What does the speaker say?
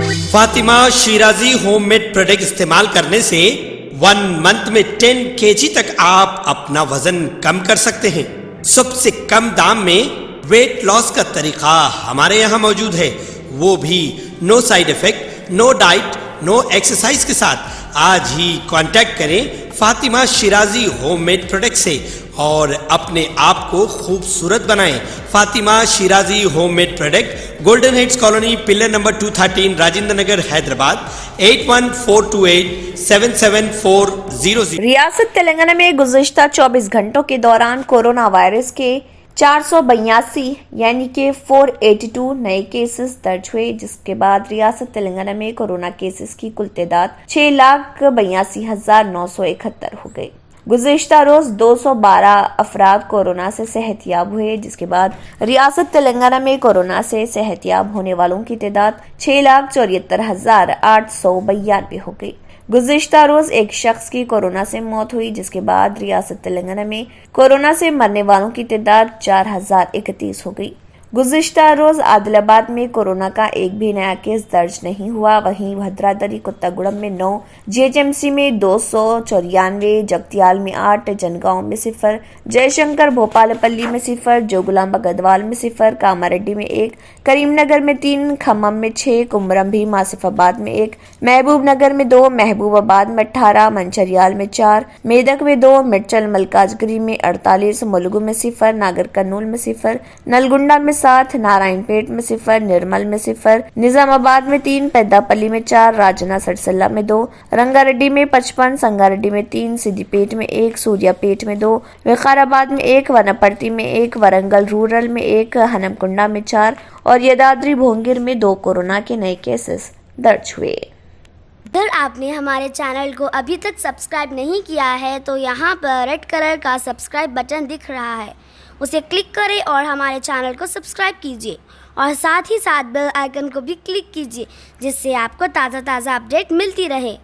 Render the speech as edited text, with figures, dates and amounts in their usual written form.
Fatima Shirazi homemade product इस्तेमाल करने से 1 मंथ में 10 kg तक आप अपना वजन कम कर सकते हैं। सबसे कम दाम में वेट लॉस का तरीका हमारे यहाँ मौजूद है, वो भी no side effect, no diet, no exercise के साथ। आज ही कांटेक्ट करें फातिमा शिराजी होममेड प्रोडक्ट से और अपने आप को खूबसूरत बनाएं। Fatima Shirazi homemade product, golden heads colony, pillar number 213, Rajendra Nagar, Hyderabad 8142877400। रियासत तेलंगाना में गुज़िश्ता 24 घंटों के दौरान कोरोना वायरस के 482 यानी कि 482 नए केसेस दर्ज हुए, जिसके बाद रियासत तेलंगाना में कोरोना केसेस की कुल तादाद 6,82,971 हो गई। गुज़िश्ता रोज 212 अफराद कोरोना से सेहतयाब हुए, जिसके बाद रियासत तेलंगाना में कोरोना से सेहतयाब होने वालों की तादाद 6,74,892 हो गई। गुज़िश्ता रोज एक शख्स की कोरोना से मौत हुई, जिसके बाद रियासत तेलंगाना में कोरोना से मरने वालों की तादाद 4,031 हो गई। गुज़िश्ता रोज आदिलाबाद में कोरोना का एक भी नया केस दर्ज नहीं हुआ। वहीं भद्रादरी कोत्तागुड़म में 9, जीएचएमसी में 294, जगतियाल में 8, जनगांव में 0, जयशंकर भोपालपल्ली में 0, जोगुलांबा गढ़वाल में 0, कामारेड्डी में 1, करीमनगर में 3, खम्मम में 6, कुमरम भीम आसिफाबाद में 1, महबूबनगर में 2, महबूबाबाद में 18, मंचरियाल में 4, मेदक में 2, मिर्चल मलकाजगिरी में 48, मुलुगु में 0, नागर कर्नूल में 0, नलगुंडा में 7, नारायणपेट में 0, निर्मल में 0, निजामाबाद में 3, पेद्दापल्ली में 4, राजना सड़सल्ला में 2, रंगारेड्डी में 55, संगारेड्डी में 3, सिद्दीपेट में 1, सूर्यापेट में 2, विकाराबाद में 1, वनपर्ती में 1, वरंगल रूरल में 1, हनमकुंडा में 4 और यदाद्री भोंगिर में 2 कोरोना के नए केसेस दर्ज हुए। अगर आपने हमारे चैनल को अभी तक सब्सक्राइब नहीं किया है तो यहाँ पर रेड कलर का सब्सक्राइब बटन दिख रहा है, उसे क्लिक करें और हमारे चैनल को सब्सक्राइब कीजिए और साथ ही साथ बेल आइकन को भी क्लिक कीजिए, जिससे आपको ताज़ा अपडेट मिलती रहे।